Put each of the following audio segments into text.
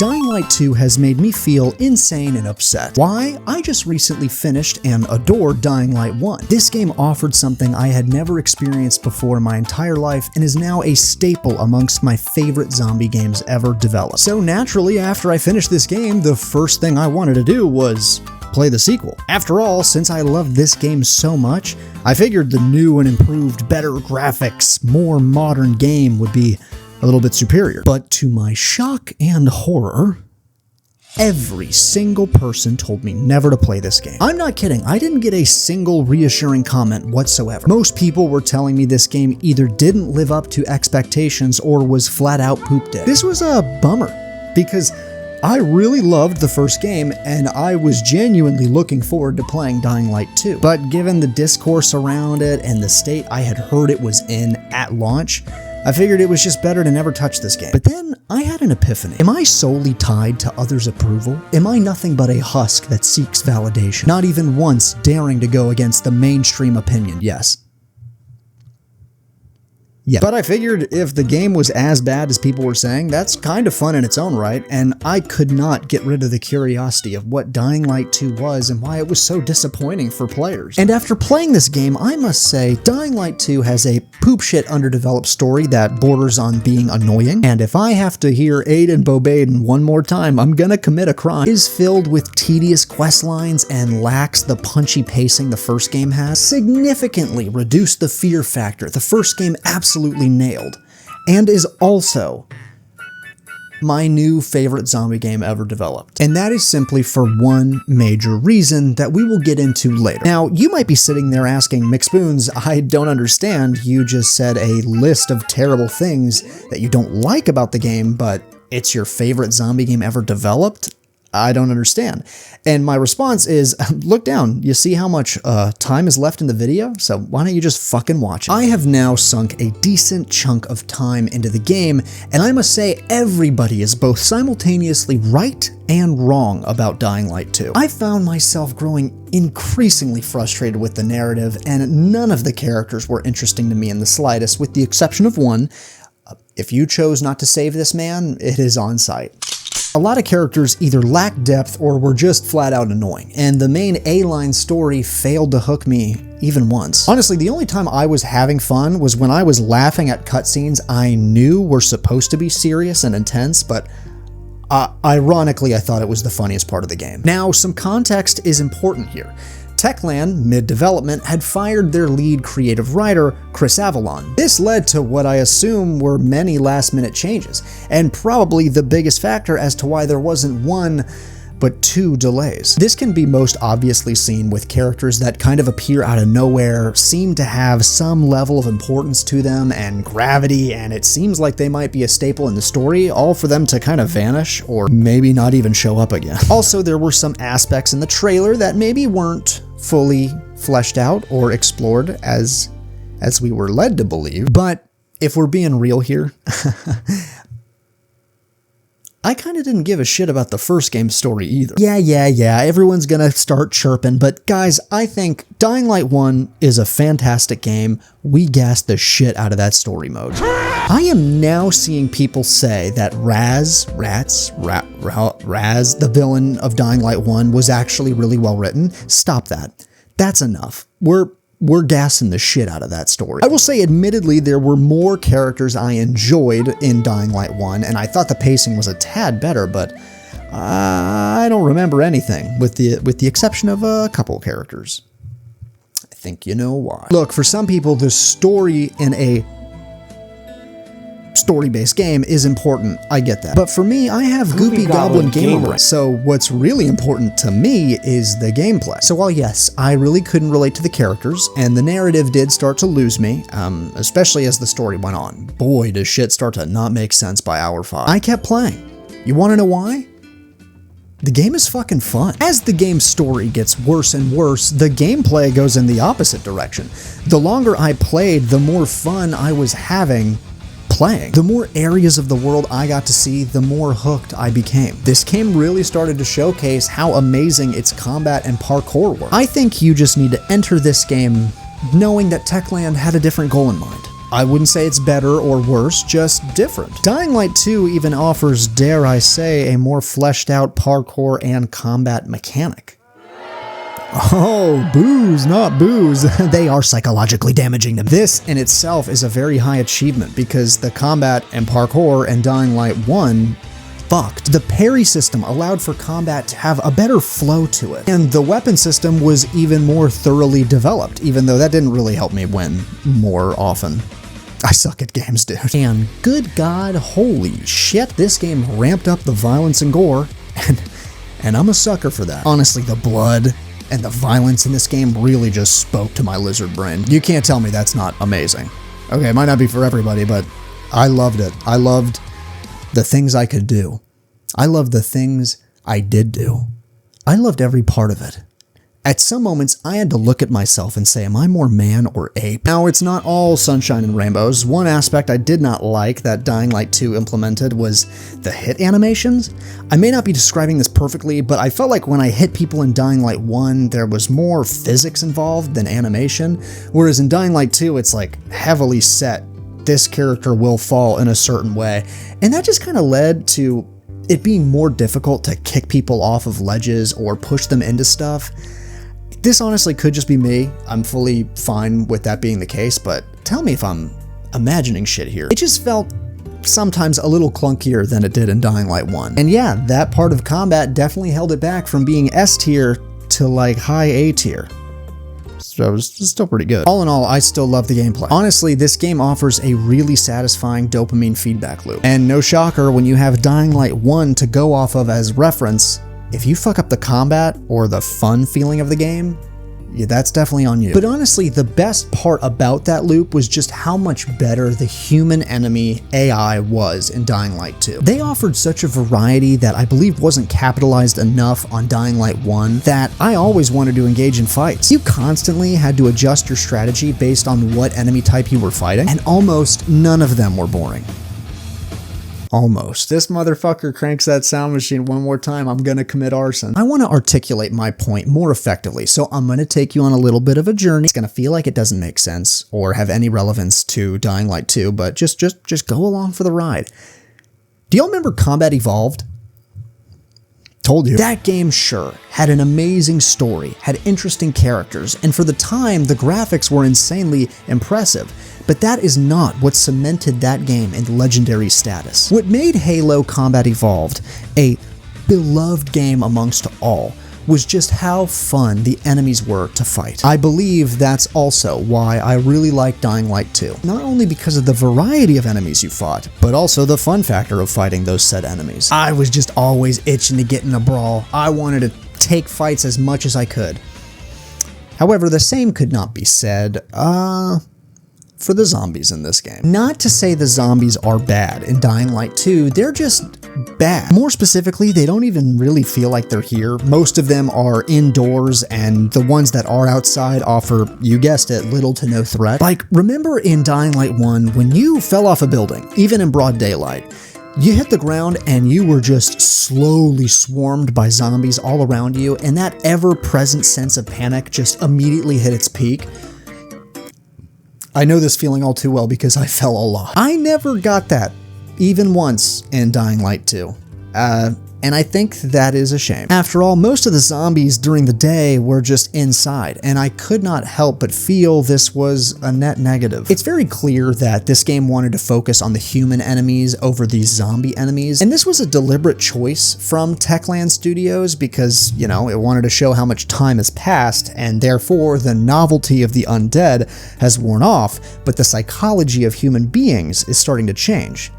Dying Light 2 has made me feel insane and upset. Why? I just recently finished and adored Dying Light 1. This game offered something I had never experienced before in my entire life and is now a staple amongst my favorite zombie games ever developed. So naturally, after I finished this game, the first thing I wanted to do was play the sequel. After all, since I loved this game so much, I figured the new and improved, better graphics, more modern game would be a little bit superior. But to my shock and horror, every single person told me never to play this game. I'm not kidding, I didn't get a single reassuring comment whatsoever. Most people were telling me this game either didn't live up to expectations or was flat out poop dick. This was a bummer, because I really loved the first game, and I was genuinely looking forward to playing Dying Light 2. But given the discourse around it and the state I had heard it was in at launch, I figured it was just better to never touch this game. But then I had an epiphany. Am I solely tied to others' approval? Am I nothing but a husk that seeks validation, not even once daring to go against the mainstream opinion? Yes. Yeah. But I figured if the game was as bad as people were saying, that's kind of fun in its own right, and I could not get rid of the curiosity of what Dying Light 2 was and why it was so disappointing for players. And after playing this game, I must say, Dying Light 2 has a poop shit underdeveloped story that borders on being annoying, and if I have to hear Aiden Bobaden one more time, I'm gonna commit a crime. It is filled with tedious quest lines and lacks the punchy pacing the first game has. Significantly reduced the fear factor the first game absolutely nailed, and is also my new favorite zombie game ever developed. And that is simply for one major reason that we will get into later. Now, you might be sitting there asking, McSpoons, I don't understand, you just said a list of terrible things that you don't like about the game, but it's your favorite zombie game ever developed? I don't understand. And my response is, look down, you see how much time is left in the video? So why don't you just fucking watch it? I have now sunk a decent chunk of time into the game, and I must say everybody is both simultaneously right and wrong about Dying Light 2. I found myself growing increasingly frustrated with the narrative, and none of the characters were interesting to me in the slightest, with the exception of one. If you chose not to save this man, it is on site. A lot of characters either lacked depth or were just flat out annoying, and the main A-line story failed to hook me even once. Honestly, the only time I was having fun was when I was laughing at cutscenes I knew were supposed to be serious and intense, but ironically I thought it was the funniest part of the game. Now, some context is important here. Techland, mid-development, had fired their lead creative writer, Chris Avellone. This led to what I assume were many last-minute changes, and probably the biggest factor as to why there wasn't one, but two delays. This can be most obviously seen with characters that kind of appear out of nowhere, seem to have some level of importance to them and gravity, and it seems like they might be a staple in the story, all for them to kind of vanish, or maybe not even show up again. Also, there were some aspects in the trailer that maybe weren't fully fleshed out or explored as we were led to believe. But if we're being real here, I kind of didn't give a shit about the first game's story either. Yeah, everyone's gonna start chirping, but guys, I think Dying Light 1 is a fantastic game. We gassed the shit out of that story mode. I am now seeing people say that Raz, the villain of Dying Light 1, was actually really well written. Stop that. That's enough. We're gassing the shit out of that story. I will say, admittedly, there were more characters I enjoyed in Dying Light 1, and I thought the pacing was a tad better, but I don't remember anything, with the exception of a couple characters. I think you know why. Look, for some people, the story in a story-based game is important, I get that. But for me, I have Goopy Goblin Gamer, so what's really important to me is the gameplay. So while yes, I really couldn't relate to the characters, and the narrative did start to lose me, especially as the story went on. Boy, does shit start to not make sense by hour 5. I kept playing. You wanna know why? The game is fucking fun. As the game's story gets worse and worse, the gameplay goes in the opposite direction. The longer I played, the more fun I was having playing. The more areas of the world I got to see, the more hooked I became. This game really started to showcase how amazing its combat and parkour were. I think you just need to enter this game knowing that Techland had a different goal in mind. I wouldn't say it's better or worse, just different. Dying Light 2 even offers, dare I say, a more fleshed out parkour and combat mechanic. Oh, booze, not booze. They are psychologically damaging them. This in itself is a very high achievement because the combat and parkour in Dying Light 1 fucked. The parry system allowed for combat to have a better flow to it. And the weapon system was even more thoroughly developed, even though that didn't really help me win more often. I suck at games, dude. And good God, holy shit, this game ramped up the violence and gore, and I'm a sucker for that. Honestly, the blood and the violence in this game really just spoke to my lizard brain. You can't tell me that's not amazing. Okay, it might not be for everybody, but I loved it. I loved the things I could do. I loved the things I did do. I loved every part of it. At some moments, I had to look at myself and say, am I more man or ape? Now, it's not all sunshine and rainbows. One aspect I did not like that Dying Light 2 implemented was the hit animations. I may not be describing this perfectly, but I felt like when I hit people in Dying Light 1, there was more physics involved than animation, whereas in Dying Light 2, it's like heavily set. This character will fall in a certain way, and that just kind of led to it being more difficult to kick people off of ledges or push them into stuff. This honestly could just be me. I'm fully fine with that being the case, but tell me if I'm imagining shit here. It just felt sometimes a little clunkier than it did in Dying Light 1. And yeah, that part of combat definitely held it back from being S tier to like high A tier. So it was still pretty good. All in all, I still love the gameplay. Honestly, this game offers a really satisfying dopamine feedback loop. And no shocker, when you have Dying Light 1 to go off of as reference, if you fuck up the combat or the fun feeling of the game, yeah, that's definitely on you. But honestly, the best part about that loop was just how much better the human enemy AI was in Dying Light 2. They offered such a variety that I believe wasn't capitalized enough on Dying Light 1 that I always wanted to engage in fights. You constantly had to adjust your strategy based on what enemy type you were fighting, and almost none of them were boring. Almost. This motherfucker cranks that sound machine one more time, I'm gonna commit arson. I want to articulate my point more effectively, so I'm gonna take you on a little bit of a journey. It's gonna feel like it doesn't make sense or have any relevance to Dying Light 2, but just go along for the ride. Do y'all remember Combat Evolved? Told you. That game, sure, had an amazing story, had interesting characters, and for the time, the graphics were insanely impressive. But that is not what cemented that game in legendary status. What made Halo Combat Evolved a beloved game amongst all was just how fun the enemies were to fight. I believe that's also why I really like Dying Light 2. Not only because of the variety of enemies you fought, but also the fun factor of fighting those said enemies. I was just always itching to get in a brawl. I wanted to take fights as much as I could. However, the same could not be said, for the zombies in this game. Not to say the zombies are bad in Dying Light 2, they're just bad. More specifically, they don't even really feel like they're here. Most of them are indoors, and the ones that are outside offer, you guessed it, little to no threat. Like, remember in Dying Light 1, when you fell off a building, even in broad daylight, you hit the ground and you were just slowly swarmed by zombies all around you, and that ever-present sense of panic just immediately hit its peak. I know this feeling all too well because I fell a lot. I never got that, even once, in Dying Light 2. And I think that is a shame. After all, most of the zombies during the day were just inside, and I could not help but feel this was a net negative. It's very clear that this game wanted to focus on the human enemies over these zombie enemies, and this was a deliberate choice from Techland Studios because, you know, it wanted to show how much time has passed, and therefore the novelty of the undead has worn off, but the psychology of human beings is starting to change.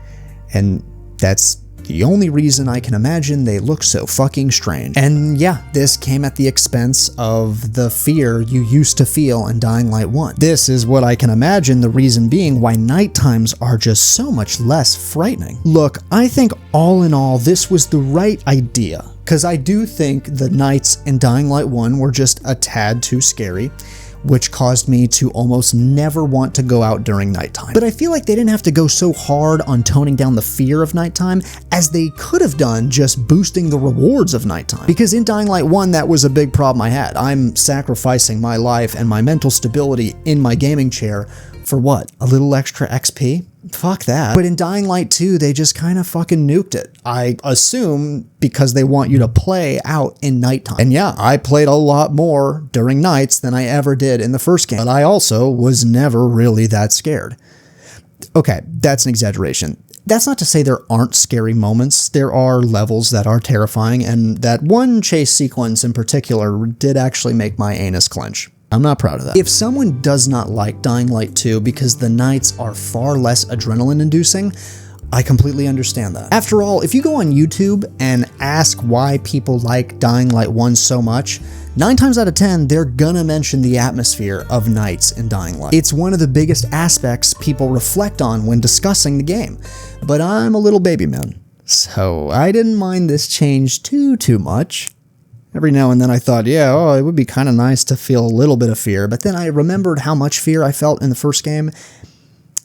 And that's the only reason I can imagine they look so fucking strange. And yeah, this came at the expense of the fear you used to feel in Dying Light 1. This is what I can imagine the reason being why night times are just so much less frightening. Look, I think all in all, this was the right idea, because I do think the nights in Dying Light 1 were just a tad too scary. which caused me to almost never want to go out during nighttime. But I feel like they didn't have to go so hard on toning down the fear of nighttime as they could have done just boosting the rewards of nighttime. Because in Dying Light 1, that was a big problem I had. I'm sacrificing my life and my mental stability in my gaming chair for what? A little extra XP? Fuck that. But in Dying Light 2, they just kind of fucking nuked it. I assume because they want you to play out in nighttime. And yeah, I played a lot more during nights than I ever did in the first game. But I also was never really that scared. Okay, that's an exaggeration. That's not to say there aren't scary moments. There are levels that are terrifying, and that one chase sequence in particular did actually make my anus clench. I'm not proud of that. If someone does not like Dying Light 2 because the nights are far less adrenaline-inducing, I completely understand that. After all, if you go on YouTube and ask why people like Dying Light 1 so much, 9 times out of 10, they're gonna mention the atmosphere of nights in Dying Light. It's one of the biggest aspects people reflect on when discussing the game. But I'm a little baby man, so I didn't mind this change too much. Every now and then I thought, yeah, oh, it would be kind of nice to feel a little bit of fear, but then I remembered how much fear I felt in the first game,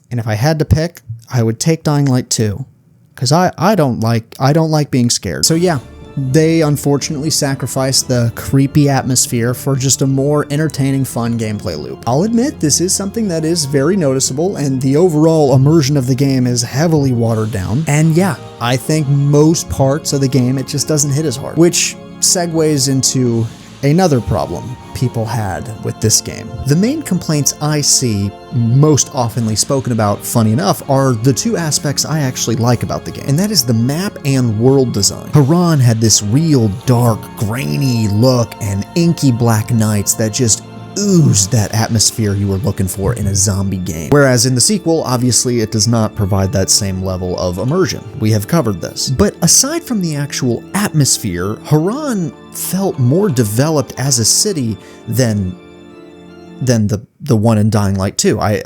and if I had to pick, I would take Dying Light 2, because I don't like being scared. So yeah, they unfortunately sacrificed the creepy atmosphere for just a more entertaining, fun gameplay loop. I'll admit this is something that is very noticeable, and the overall immersion of the game is heavily watered down. And yeah, I think most parts of the game it just doesn't hit as hard, which segues into another problem people had with this game. The main complaints I see most oftenly spoken about, funny enough, are the two aspects I actually like about the game, and that is the map and world design. Haran had this real dark, grainy look and inky black nights that just oozed that atmosphere you were looking for in a zombie game. Whereas in the sequel, obviously it does not provide that same level of immersion. We have covered this. But aside from the actual atmosphere, Haran felt more developed as a city than the one in Dying Light 2. I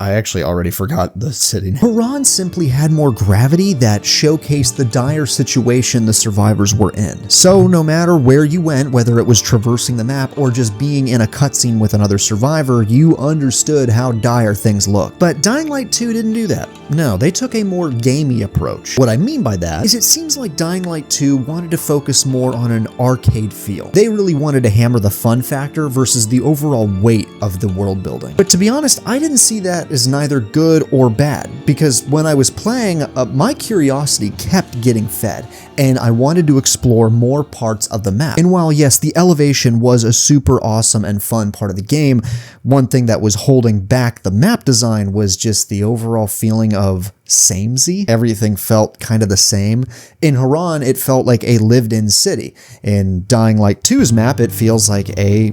actually already forgot the city name. Haran simply had more gravity that showcased the dire situation the survivors were in. So no matter where you went, whether it was traversing the map or just being in a cutscene with another survivor, you understood how dire things looked. But Dying Light 2 didn't do that. No, they took a more gamey approach. What I mean by that is it seems like Dying Light 2 wanted to focus more on an arcade feel. They really wanted to hammer the fun factor versus the overall weight of the world building. But to be honest, I didn't see that as neither good or bad, because when I was playing, my curiosity kept getting fed, and I wanted to explore more parts of the map. And while yes, the elevation was a super awesome and fun part of the game, one thing that was holding back the map design was just the overall feeling of samey. Everything felt kind of the same. In Haran, it felt like a lived-in city. In Dying Light 2's map, it feels like a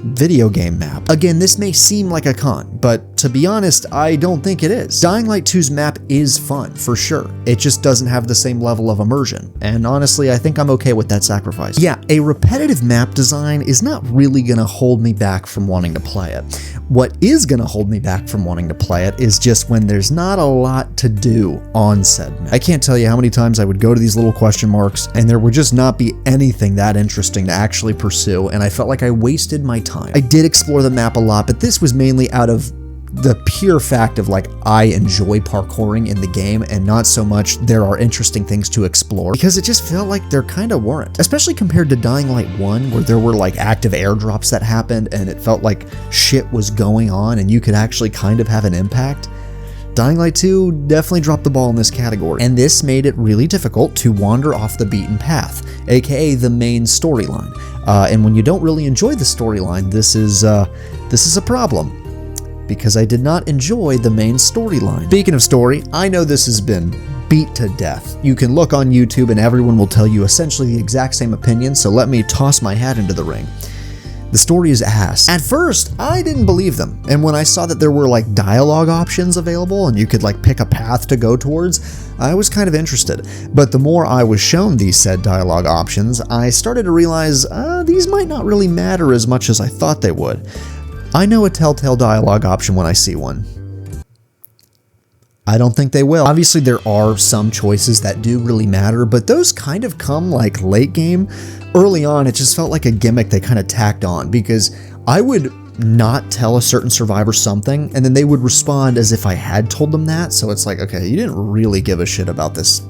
video game map. Again, this may seem like a con, but to be honest, I don't think it is. Dying Light 2's map is fun, for sure. It just doesn't have the same level of immersion, and honestly, I think I'm okay with that sacrifice. Yeah, a repetitive map design is not really gonna hold me back from wanting to play it. What is gonna hold me back from wanting to play it is just when there's not a lot to do on said map. I can't tell you how many times I would go to these little question marks, and there would just not be anything that interesting to actually pursue, and I felt like I wasted my time. I did explore the map a lot, but this was mainly out of the pure fact of like, I enjoy parkouring in the game and not so much there are interesting things to explore, because it just felt like there kind of weren't. Especially compared to Dying Light 1, where there were like active airdrops that happened and it felt like shit was going on and you could actually kind of have an impact. Dying Light 2 definitely dropped the ball in this category, and this made it really difficult to wander off the beaten path, aka the main storyline. And when you don't really enjoy the storyline, this is a problem, because I did not enjoy the main storyline. Speaking of story, I know this has been beat to death. You can look on YouTube and everyone will tell you essentially the exact same opinion, so let me toss my hat into the ring. The story is ass. At first, I didn't believe them, and when I saw that there were like dialogue options available and you could like pick a path to go towards, I was kind of interested. But the more I was shown these said dialogue options, I started to realize these might not really matter as much as I thought they would. I know a telltale dialogue option when I see one. I don't think they will. Obviously, there are some choices that do really matter, but those kind of come like late game. Early on, it just felt like a gimmick they kind of tacked on, because I would not tell a certain survivor something, and then they would respond as if I had told them that. So it's like, okay, you didn't really give a shit about this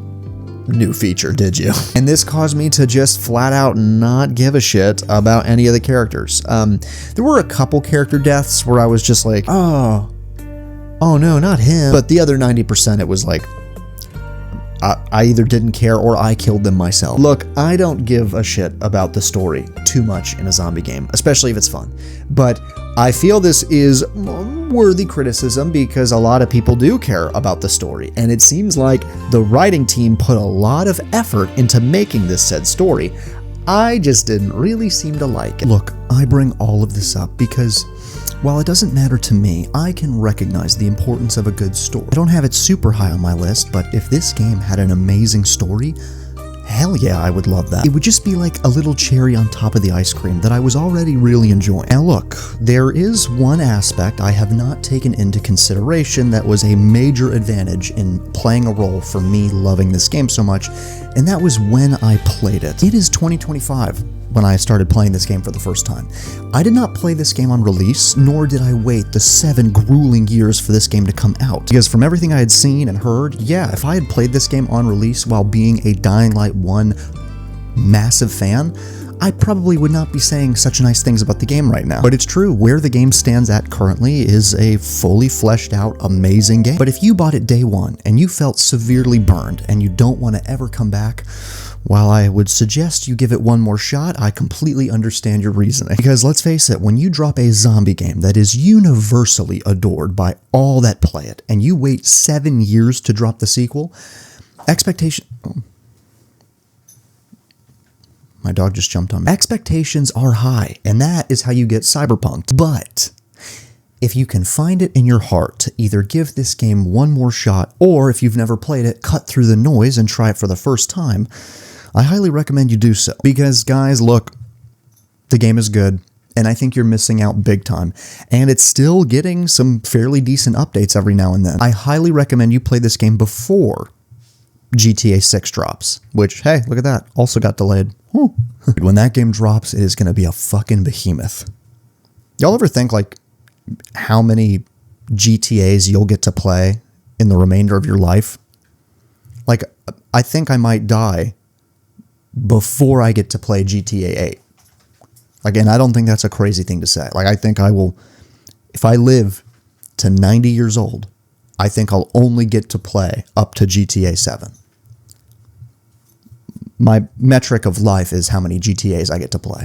new feature, did you? And this caused me to just flat out not give a shit about any of the characters. There were a couple character deaths where I was just like, oh no, not him. But the other 90%, it was like, I either didn't care or I killed them myself. Look, I don't give a shit about the story too much in a zombie game, especially if it's fun. But I feel this is worthy criticism because a lot of people do care about the story, and it seems like the writing team put a lot of effort into making this said story. I just didn't really seem to like it. Look, I bring all of this up because while it doesn't matter to me, I can recognize the importance of a good story. I don't have it super high on my list, but if this game had an amazing story, hell yeah, I would love that. It would just be like a little cherry on top of the ice cream that I was already really enjoying. Now look, there is one aspect I have not taken into consideration that was a major advantage in playing a role for me loving this game so much, and that was when I played it. It is 2025 when I started playing this game for the first time. I did not play this game on release, nor did I wait the 7 grueling years for this game to come out. Because from everything I had seen and heard, yeah, if I had played this game on release while being a Dying Light 1 massive fan, I probably would not be saying such nice things about the game right now. But it's true, where the game stands at currently is a fully fleshed out, amazing game. But if you bought it day one and you felt severely burned and you don't want to ever come back, while I would suggest you give it one more shot, I completely understand your reasoning. Because let's face it, when you drop a zombie game that is universally adored by all that play it, and you wait 7 years to drop the sequel, expectations... Oh. My dog just jumped on me. Expectations are high, and that is how you get cyberpunked. But if you can find it in your heart to either give this game one more shot, or if you've never played it, cut through the noise and try it for the first time, I highly recommend you do so. Because guys, look, the game is good, and I think you're missing out big time, and it's still getting some fairly decent updates every now and then. I highly recommend you play this game before GTA 6 drops, which, hey, look at that, also got delayed. When that game drops, it is going to be a fucking behemoth. Y'all ever think, like, how many GTAs you'll get to play in the remainder of your life? Like, I think I might die before I get to play GTA 8. Again, I don't think that's a crazy thing to say. Like, I think I will, if I live to 90 years old, I think I'll only get to play up to GTA 7. My metric of life is how many GTAs I get to play.